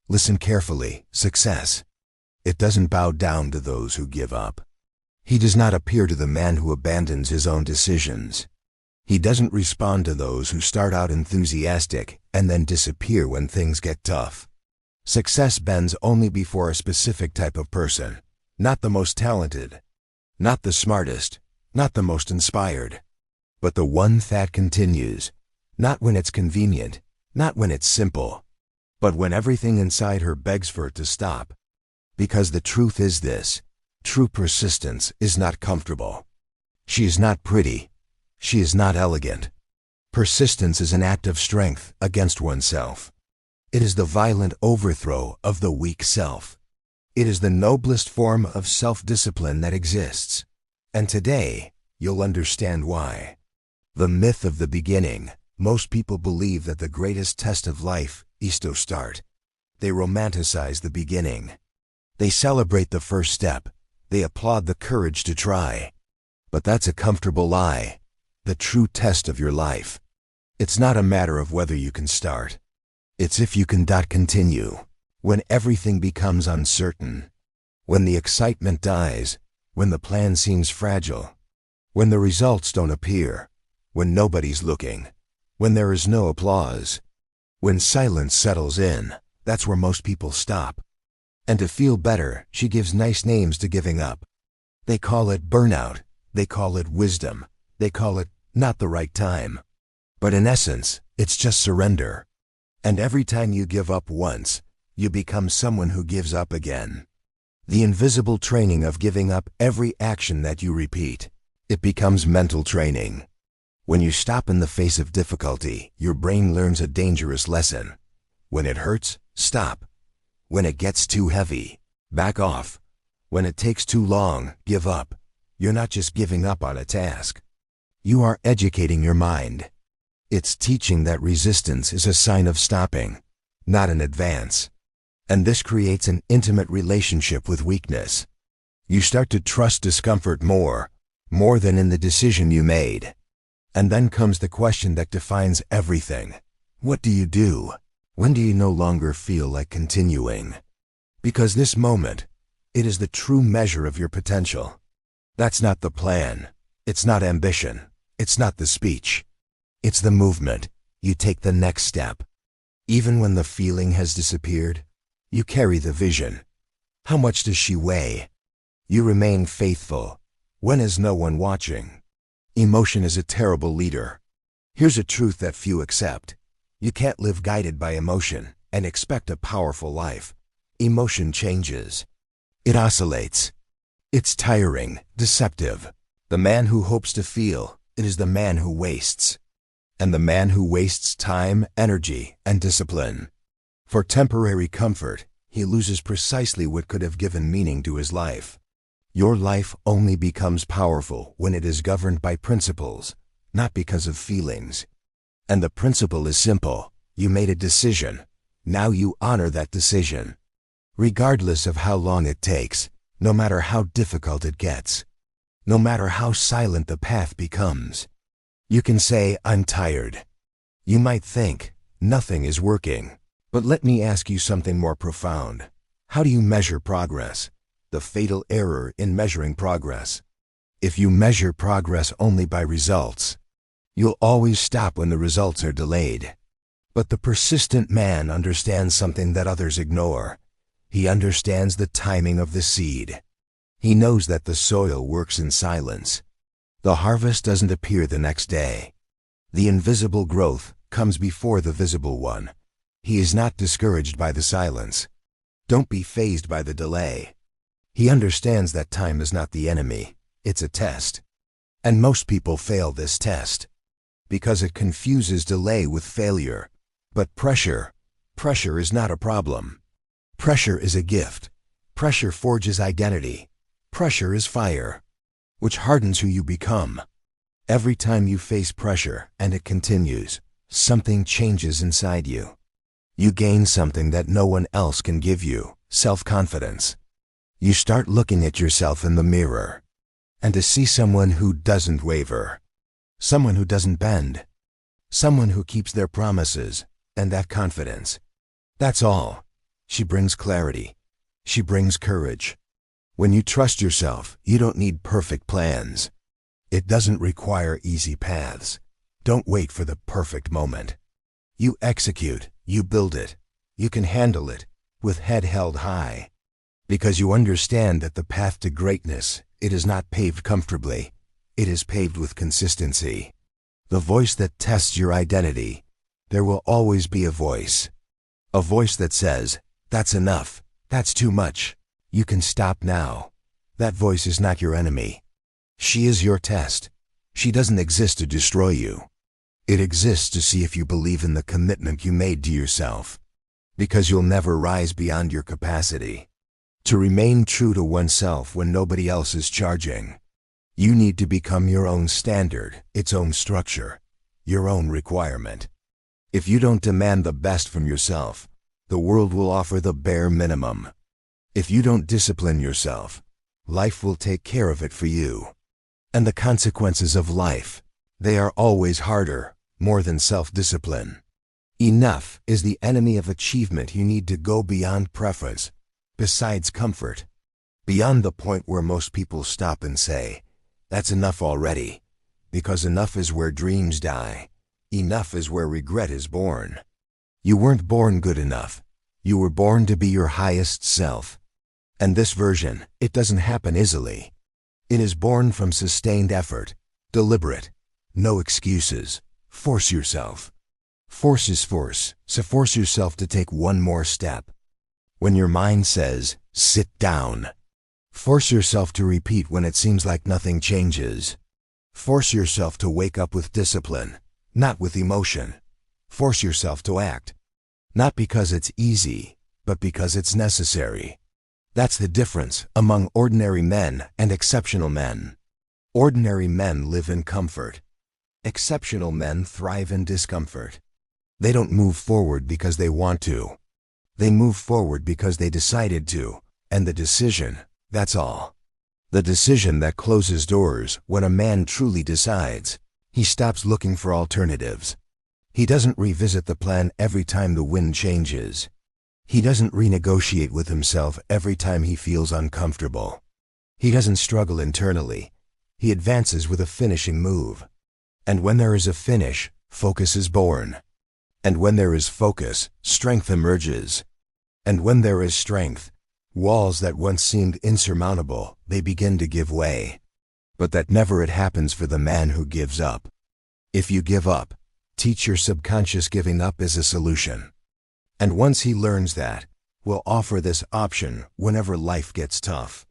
Listen carefully. Success. It doesn't bow down to those who give up. He does not appear to the man who abandons his own decisions. He doesn't respond to those who start out enthusiastic and then disappear when things get tough. Success bends only before a specific type of person, not the most talented, not the smartest, not the most inspired, but the one that continues, not when it's convenient, not when it's simple, but when everything inside her begs for it to stop. Because the truth is this: true persistence is not comfortable. She is not pretty. She is not elegant. Persistence is an act of strength against oneself. It is the violent overthrow of the weak self. It is the noblest form of self-discipline that exists. And today, you'll understand why. The myth of the beginning. Most people believe that the greatest test of life is to start. They romanticize the beginning. They celebrate the first step. They applaud the courage to try. But that's a comfortable lie. The true test of your life. It's not a matter of whether you can start. It's if you can continue. When everything becomes uncertain. When the excitement dies. When the plan seems fragile. When the results don't appear. When nobody's looking. When there is no applause. When silence settles in, that's where most people stop. And to feel better, she gives nice names to giving up. They call it burnout. They call it wisdom. They call it not the right time. But in essence, it's just surrender. And every time you give up once, you become someone who gives up again. The invisible training of giving up every action that you repeat. It becomes mental training. When you stop in the face of difficulty, your brain learns a dangerous lesson. When it hurts, stop. When it gets too heavy, back off. When it takes too long, give up. You're not just giving up on a task. You are educating your mind. It's teaching that resistance is a sign of stopping, not an advance. And this creates an intimate relationship with weakness. You start to trust discomfort more than in the decision you made. And then comes the question that defines everything. What do you do? When do you no longer feel like continuing? Because this moment, it is the true measure of your potential. That's not the plan. It's not ambition. It's not the speech. It's the movement. You take the next step. Even when the feeling has disappeared, you carry the vision. How much does she weigh? You remain faithful. When is no one watching? Emotion is a terrible leader. Here's a truth that few accept. You can't live guided by emotion and expect a powerful life. Emotion changes. It oscillates. It's tiring, deceptive. The man who hopes to feel, it is the man who wastes. And the man who wastes time, energy, and discipline. For temporary comfort, he loses precisely what could have given meaning to his life. Your life only becomes powerful when it is governed by principles, not because of feelings. And the principle is simple. You made a decision. Now you honor that decision. Regardless of how long it takes, no matter how difficult it gets, no matter how silent the path becomes. You can say, I'm tired. You might think, nothing is working. But let me ask you something more profound. How do you measure progress? The fatal error in measuring progress. If you measure progress only by results, you'll always stop when the results are delayed. But the persistent man understands something that others ignore. He understands the timing of the seed. He knows that the soil works in silence. The harvest doesn't appear the next day. The invisible growth comes before the visible one. He is not discouraged by the silence. Don't be fazed by the delay. He understands that time is not the enemy. It's a test. And most people fail this test because it confuses delay with failure. But pressure is not a problem. Pressure is a gift. Pressure forges identity. Pressure is fire, which hardens who you become. Every time you face pressure and it continues, something changes inside you. You gain something that no one else can give you, self-confidence. You start looking at yourself in the mirror, and to see someone who doesn't waver, someone who doesn't bend, someone who keeps their promises, and that confidence. That's all. She brings clarity. She brings courage. When you trust yourself, you don't need perfect plans. It doesn't require easy paths. Don't wait for the perfect moment. You execute, you build it. You can handle it, with head held high. Because you understand that the path to greatness, it is not paved comfortably. It is paved with consistency. The voice that tests your identity. There will always be a voice. A voice that says, "That's enough. That's too much. You can stop now." That voice is not your enemy. She is your test. She doesn't exist to destroy you. It exists to see if you believe in the commitment you made to yourself. Because you'll never rise beyond your capacity. To remain true to oneself when nobody else is charging. You need to become your own standard, its own structure, your own requirement. If you don't demand the best from yourself, the world will offer the bare minimum. If you don't discipline yourself, life will take care of it for you. And the consequences of life, they are always harder, more than self-discipline. Enough is the enemy of achievement. You need to go beyond preference, besides comfort. Beyond the point where most people stop and say, "That's enough already." Because enough is where dreams die. Enough is where regret is born. You weren't born good enough. You were born to be your highest self. And this version, it doesn't happen easily. It is born from sustained effort, deliberate, no excuses. Force yourself. Force is force, so force yourself to take one more step. When your mind says, "Sit down," force yourself to repeat when it seems like nothing changes. Force yourself to wake up with discipline, not with emotion. Force yourself to act. Not because it's easy, but because it's necessary. That's the difference among ordinary men and exceptional men. Ordinary men live in comfort. Exceptional men thrive in discomfort. They don't move forward because they want to. They move forward because they decided to, and the decision, that's all. The decision that closes doors. When a man truly decides, he stops looking for alternatives. He doesn't revisit the plan every time the wind changes. He doesn't renegotiate with himself every time he feels uncomfortable. He doesn't struggle internally. He advances with a finishing move. And when there is a finish, focus is born. And when there is focus, strength emerges. And when there is strength, walls that once seemed insurmountable, they begin to give way. But that never it happens for the man who gives up. If you give up, teach your subconscious giving up is a solution. And once he learns that, we'll offer this option whenever life gets tough.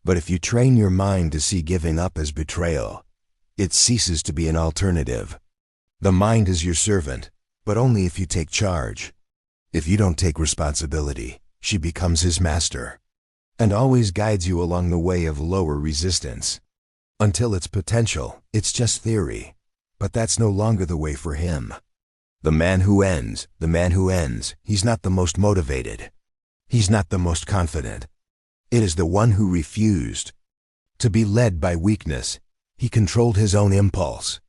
But if you train your mind to see giving up as betrayal, it ceases to be an alternative. The mind is your servant, but only if you take charge. If you don't take responsibility, she becomes his master, and always guides you along the way of lower resistance. Until its potential, it's just theory, but that's no longer the way for him. The man who ends, he's not the most motivated. He's not the most confident. It is the one who refused to be led by weakness. He controlled his own impulse.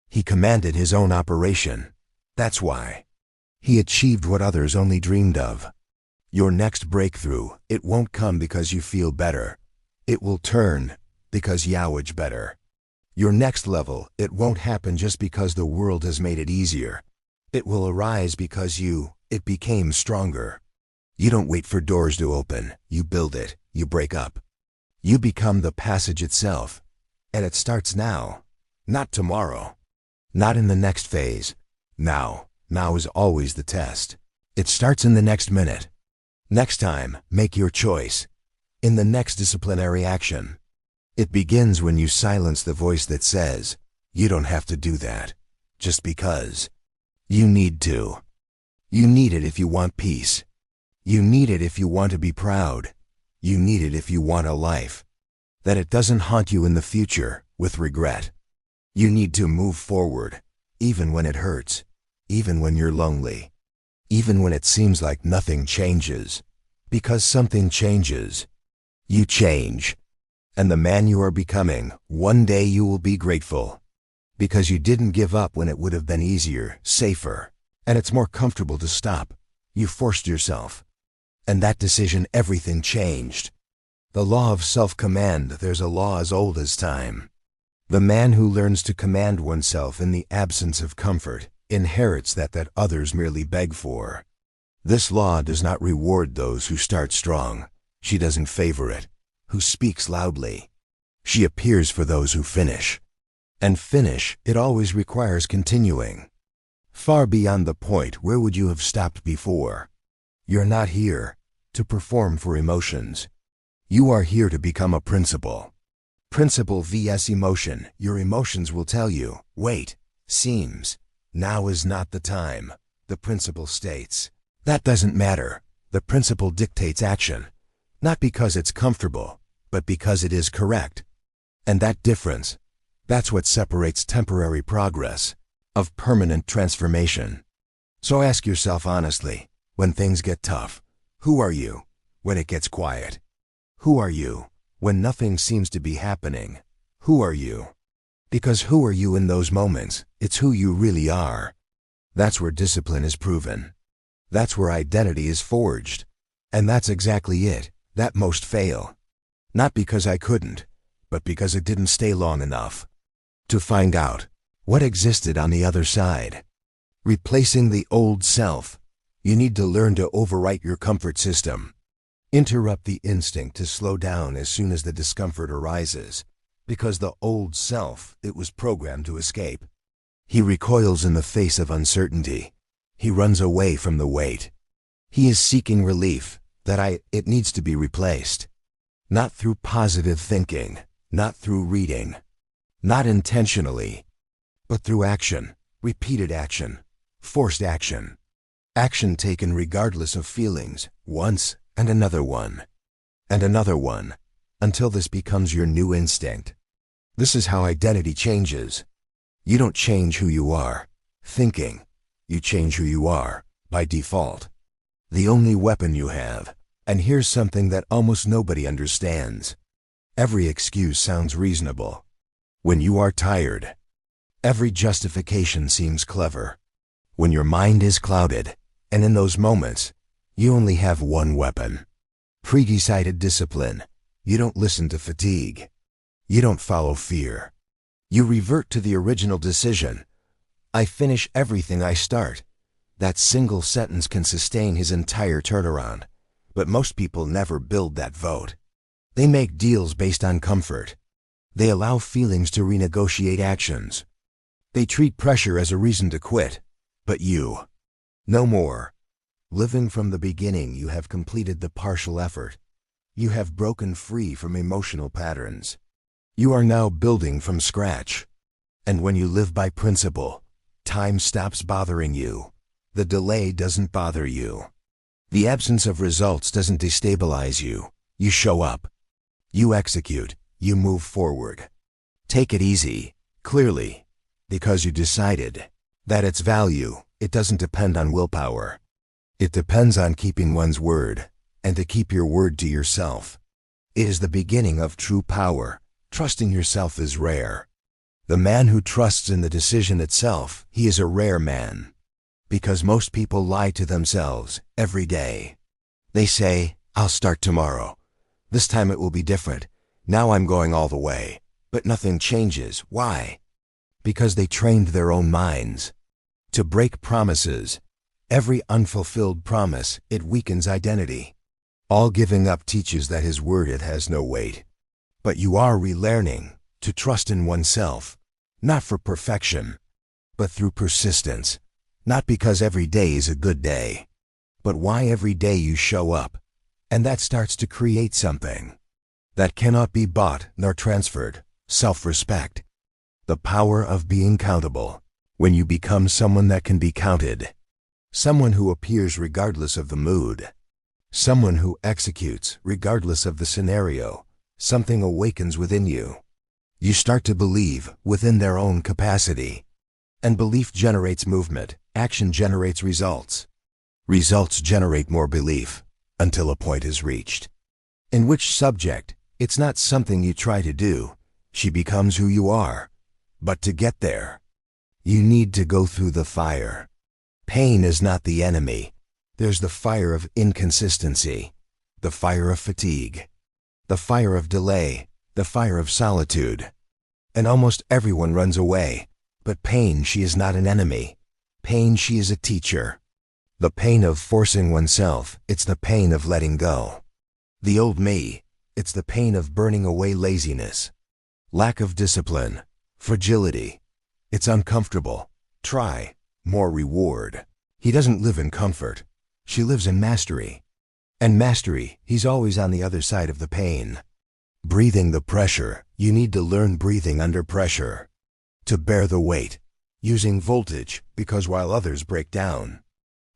He commanded his own operation. That's why he achieved what others only dreamed of. Your next breakthrough, it won't come because you feel better. It will turn because yowage better. Your next level, it won't happen just because the world has made it easier. It will arise because it became stronger. You don't wait for doors to open. You build it. You break up. You become the passage itself. And it starts now, not tomorrow, not in the next phase. Now is always the test. It starts in the next minute. Next time, make your choice. In the next disciplinary action. It begins when you silence the voice that says, "You don't have to do that," just because. You need to. You need it if you want peace. You need it if you want to be proud. You need it if you want a life that it doesn't haunt you in the future with regret. You need to move forward, even when it hurts, even when you're lonely, even when it seems like nothing changes. Because something changes. You change. And the man you are becoming, one day you will be grateful. Because you didn't give up when it would have been easier, safer, and it's more comfortable to stop. You forced yourself. And that decision, everything changed. The law of self-command, there's a law as old as time. The man who learns to command oneself in the absence of comfort inherits that others merely beg for. This law does not reward those who start strong. She doesn't favor it, who speaks loudly. She appears for those who finish. And finish, it always requires continuing. Far beyond the point where would you have stopped before. You're not here to perform for emotions. You are here to become a principle. Principle vs. emotion. Your emotions will tell you, wait, seems, now is not the time. The principle states, that doesn't matter. The principle dictates action, not because it's comfortable, but because it is correct. And that difference, that's what separates temporary progress of permanent transformation. So ask yourself honestly, when things get tough, who are you? When it gets quiet, who are you? When nothing seems to be happening, who are you? Because who are you in those moments? It's who you really are. That's where discipline is proven. That's where identity is forged. And that's exactly it, that most fail. Not because I couldn't, but because it didn't stay long enough to find out what existed on the other side. Replacing the old self, you need to learn to overwrite your comfort system. Interrupt the instinct to slow down as soon as the discomfort arises, because the old self, it was programmed to escape. He recoils in the face of uncertainty. He runs away from the weight. He is seeking relief, it needs to be replaced. Not through positive thinking, not through reading, not intentionally, but through action, repeated action, forced action. Action taken regardless of feelings, once, and another one, until this becomes your new instinct. This is how identity changes. You don't change who you are, thinking. You change who you are, by default. The only weapon you have, and here's something that almost nobody understands. Every excuse sounds reasonable. When you are tired, every justification seems clever. When your mind is clouded, and in those moments, you only have one weapon. Pre-decided discipline. You don't listen to fatigue. You don't follow fear. You revert to the original decision. I finish everything I start. That single sentence can sustain his entire turnaround. But most people never build that vote. They make deals based on comfort. They allow feelings to renegotiate actions. They treat pressure as a reason to quit. But you, no more. Living from the beginning, you have completed the partial effort. You have broken free from emotional patterns. You are now building from scratch. And when you live by principle, time stops bothering you. The delay doesn't bother you. The absence of results doesn't destabilize you. You show up. You execute. You move forward. Take it easy, clearly, because you decided that its value, it doesn't depend on willpower. It depends on keeping one's word, and to keep your word to yourself. It is the beginning of true power. Trusting yourself is rare. The man who trusts in the decision itself, he is a rare man. Because most people lie to themselves every day. They say, I'll start tomorrow. This time it will be different. Now I'm going all the way. But nothing changes. Why? Because they trained their own minds to break promises. Every unfulfilled promise, it weakens identity. All giving up teaches that his word, it has no weight. But you are relearning to trust in oneself, not for perfection, but through persistence. Not because every day is a good day, but why every day you show up. And that starts to create something that cannot be bought nor transferred. Self-respect. The power of being countable. When you become someone that can be counted. Someone who appears regardless of the mood. Someone who executes regardless of the scenario. Something awakens within you. You start to believe within their own capacity. And belief generates movement. Action generates results. Results generate more belief until a point is reached. In which subject, it's not something you try to do. She becomes who you are. But to get there, you need to go through the fire. Pain is not the enemy. There's the fire of inconsistency, the fire of fatigue, the fire of delay, the fire of solitude. And almost everyone runs away. But pain, she is not an enemy. Pain, she is a teacher. The pain of forcing oneself, it's the pain of letting go. The old me, it's the pain of burning away laziness, lack of discipline, fragility. It's uncomfortable. Try. More reward. He doesn't live in comfort. She lives in mastery. And mastery, he's always on the other side of the pain. Breathing the pressure, you need to learn breathing under pressure. To bear the weight, using voltage, because while others break down,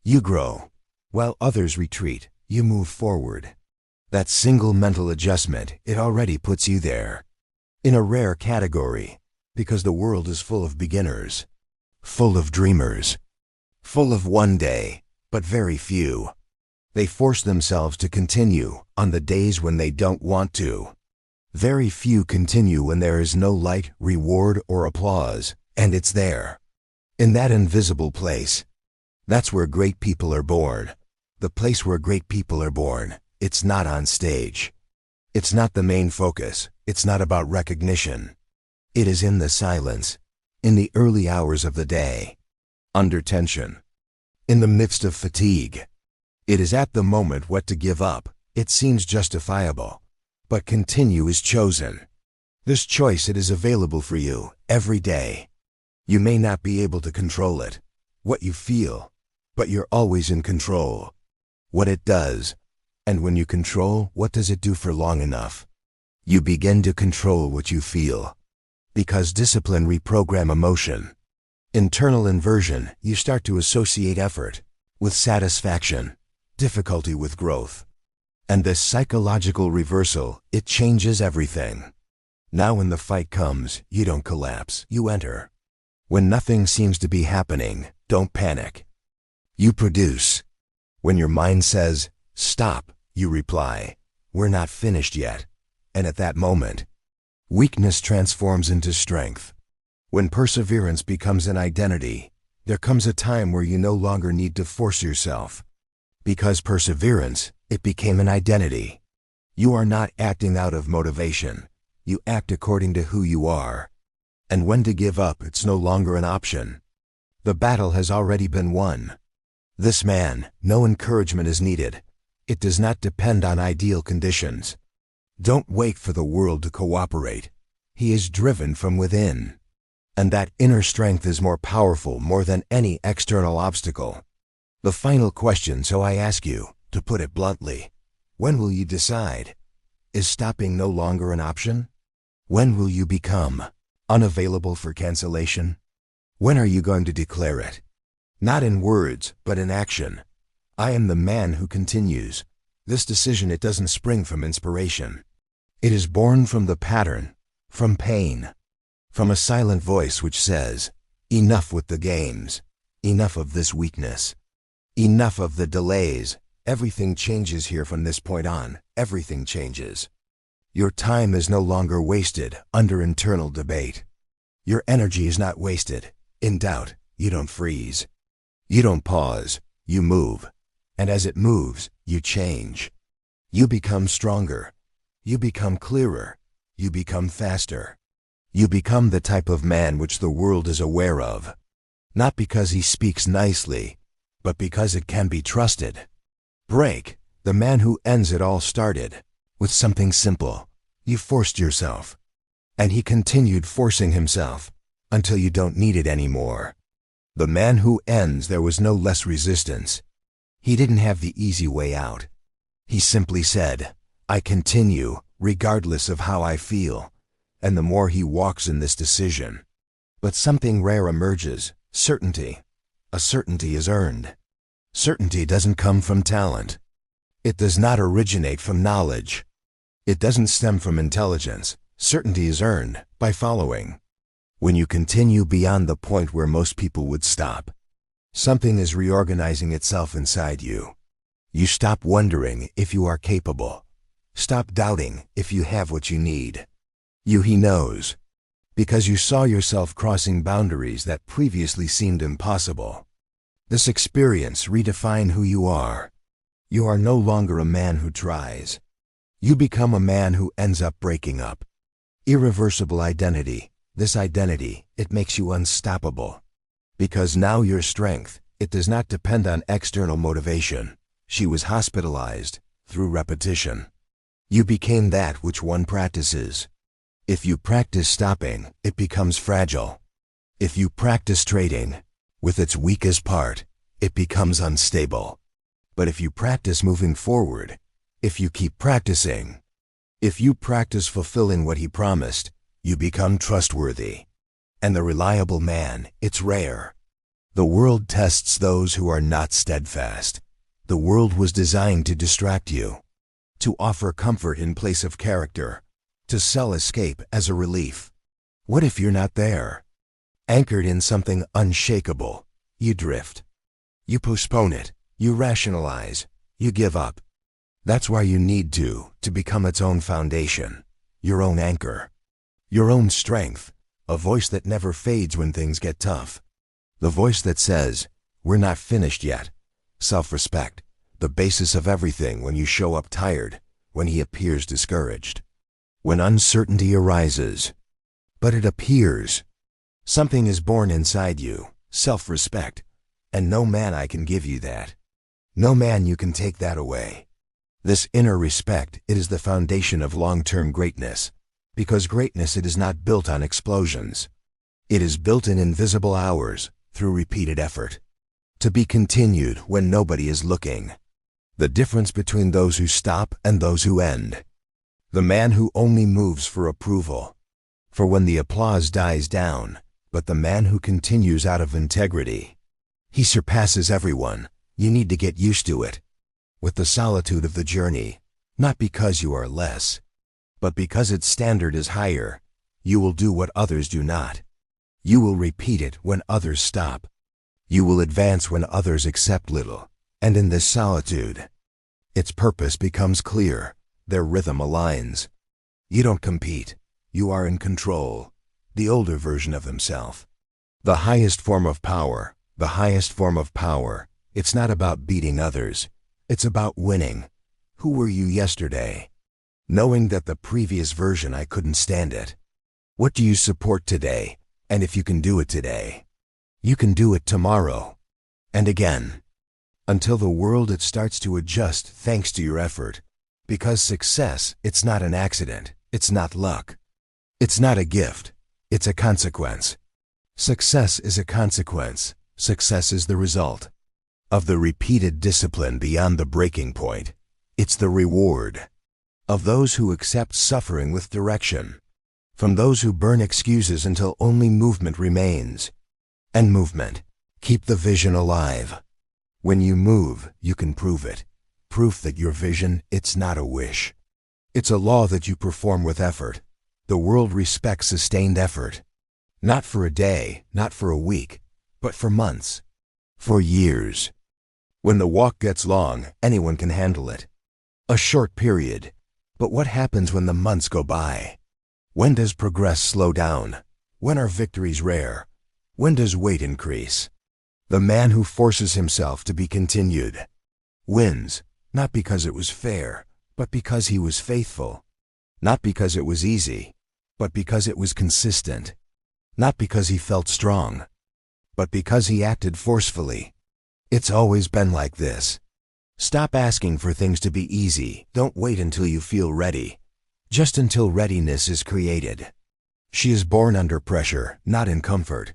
you grow. While others retreat, you move forward. That single mental adjustment, it already puts you there. In a rare category, because the world is full of beginners, full of dreamers, full of one day, but very few. They force themselves to continue on the days when they don't want to. Very few continue when there is no light, reward, or applause, and it's there. In that invisible place. That's where great people are born. The place where great people are born. It's not on stage. It's not the main focus. It's not about recognition. It is in the silence, in the early hours of the day, under tension, in the midst of fatigue. It is at the moment what to give up. It seems justifiable. But continue is chosen. This choice, it is available for you every day. You may not be able to control it, what you feel, but you're always in control. What it does, and when you control, what does it do for long enough? You begin to control what you feel. Because discipline reprogram emotion. Internal inversion, you start to associate effort with satisfaction, difficulty with growth. And this psychological reversal, it changes everything. Now when the fight comes, you don't collapse, you enter. When nothing seems to be happening, don't panic. You produce. When your mind says, stop, you reply, we're not finished yet. And at that moment, weakness transforms into strength. When perseverance becomes an identity, there comes a time where you no longer need to force yourself. Because perseverance, it became an identity. You are not acting out of motivation. You act according to who you are. And when to give up, it's no longer an option. The battle has already been won. This man, no encouragement is needed. It does not depend on ideal conditions. Don't wait for the world to cooperate. He is driven from within. And that inner strength is more powerful more than any external obstacle. The final question, so I ask you, to put it bluntly, when will you decide? Is stopping no longer an option? When will you become unavailable for cancellation? When are you going to declare it? Not in words, but in action. I am the man who continues. This decision, it doesn't spring from inspiration. It is born from the pattern, from pain, from a silent voice which says, enough with the games, enough of this weakness, enough of the delays. Everything changes here from this point on. Everything changes. Your time is no longer wasted under internal debate. Your energy is not wasted. In doubt, you don't freeze. You don't pause, you move. And as it moves, you change. You become stronger. You become clearer. You become faster. You become the type of man which the world is aware of. Not because he speaks nicely, but because it can be trusted. Break, the man who ends it all started with something simple. You forced yourself. And he continued forcing himself until you don't need it anymore. The man who ends, there was no less resistance. He didn't have the easy way out. He simply said, I continue, regardless of how I feel. And the more he walks in this decision. But something rare emerges, certainty. A certainty is earned. Certainty doesn't come from talent. It does not originate from knowledge. It doesn't stem from intelligence. Certainty is earned by following. When you continue beyond the point where most people would stop, something is reorganizing itself inside you. You stop wondering if you are capable. Stop doubting if you have what you need. He knows. Because you saw yourself crossing boundaries that previously seemed impossible. This experience redefined who you are. You are no longer a man who tries. You become a man who ends up breaking up. Irreversible identity. This identity, it makes you unstoppable. Because now your strength, it does not depend on external motivation. She was hospitalized through repetition. You became that which one practices. If you practice stopping, it becomes fragile. If you practice trading, with its weakest part, it becomes unstable. But if you practice moving forward, if you keep practicing, if you practice fulfilling what he promised, you become trustworthy. And the reliable man, it's rare. The world tests those who are not steadfast. The world was designed to distract you, to offer comfort in place of character, to sell escape as a relief. What if you're not there? Anchored in something unshakable, you drift. You postpone it, you rationalize, you give up. That's why you need to become its own foundation, your own anchor, your own strength, a voice that never fades when things get tough. The voice that says, we're not finished yet. Self-respect, the basis of everything when you show up tired, when he appears discouraged. When uncertainty arises, but it appears. Something is born inside you, self-respect, and no man I can give you that. No man you can take that away. This inner respect, it is the foundation of long-term greatness, because greatness it is not built on explosions. It is built in invisible hours, through repeated effort. To be continued when nobody is looking. The difference between those who stop and those who end. The man who only moves for approval, for when the applause dies down, but the man who continues out of integrity. He surpasses everyone. You need to get used to it. With the solitude of the journey, not because you are less, but because its standard is higher. You will do what others do not. You will repeat it when others stop. You will advance when others accept little. And in this solitude, its purpose becomes clear. Their rhythm aligns. You don't compete. You are in control. The older version of himself. The highest form of power. The highest form of power. It's not about beating others. It's about winning. Who were you yesterday? Knowing that the previous version I couldn't stand it. What do you support today? And if you can do it today, you can do it tomorrow. And again. Until the world it starts to adjust thanks to your effort. Because success, it's not an accident. It's not luck. It's not a gift. It's a consequence. Success is a consequence. Success is the result of the repeated discipline beyond the breaking point. It's the reward of those who accept suffering with direction. From those who burn excuses until only movement remains. And movement. Keep the vision alive. When you move, you can prove it. Proof that your vision, it's not a wish. It's a law that you perform with effort. The world respects sustained effort. Not for a day, not for a week, but for months. For years. When the walk gets long, anyone can handle it. A short period. But what happens when the months go by? When does progress slow down? When are victories rare? When does weight increase? The man who forces himself to be continued wins, not because it was fair, but because he was faithful. Not because it was easy, but because it was consistent. Not because he felt strong, but because he acted forcefully. It's always been like this. Stop asking for things to be easy. Don't wait until you feel ready. Just until readiness is created. She is born under pressure, not in comfort.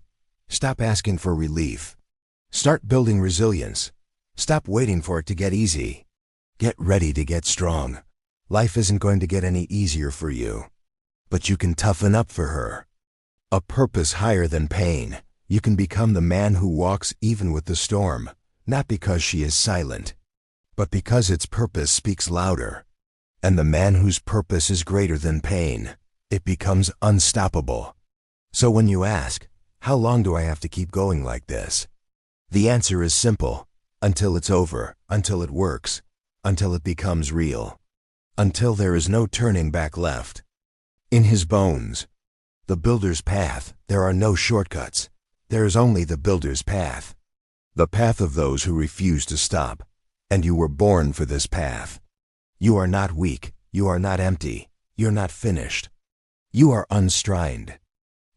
Stop asking for relief. Start building resilience. Stop waiting for it to get easy. Get ready to get strong. Life isn't going to get any easier for you. But you can toughen up for her. A purpose higher than pain. You can become the man who walks even with the storm, not because she is silent, but because its purpose speaks louder. And the man whose purpose is greater than pain, it becomes unstoppable. So when you ask, how long do I have to keep going like this? The answer is simple. Until it's over, until it works, until it becomes real, until there is no turning back left. In his bones, the builder's path, there are no shortcuts. There is only the builder's path. The path of those who refuse to stop. And you were born for this path. You are not weak. You are not empty. You're not finished. You are unstrained.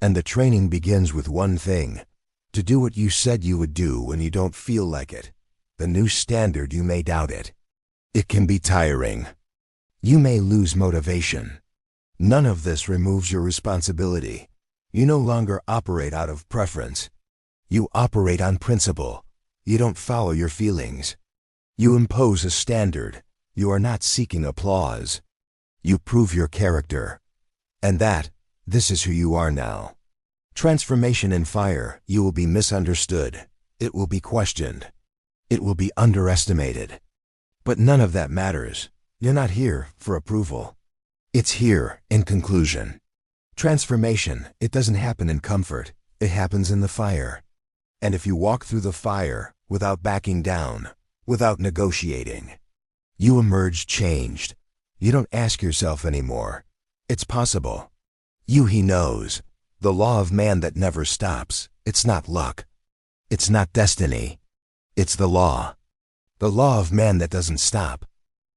And the training begins with one thing: to do what you said you would do when you don't feel like it. The new standard, you may doubt it. It can be tiring. You may lose motivation. None of this removes your responsibility. You no longer operate out of preference. You operate on principle. You don't follow your feelings. You impose a standard. You are not seeking applause. You prove your character. And this is who you are now. Transformation in fire. You will be misunderstood. It will be questioned. It will be underestimated. But none of that matters. You're not here for approval. It's here in conclusion. Transformation, it doesn't happen in comfort. It happens in the fire. And if you walk through the fire without backing down, without negotiating, you emerge changed. You don't ask yourself anymore. It's possible. He knows. The law of man that never stops. It's not luck. It's not destiny. It's the law. The law of man that doesn't stop.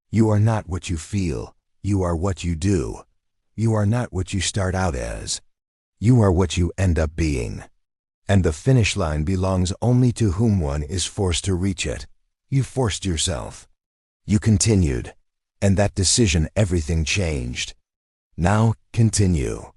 You are not what you feel. You are what you do. You are not what you start out as. You are what you end up being. And the finish line belongs only to whom one is forced to reach it. You forced yourself. You continued. And that decision, everything changed. Now, continue.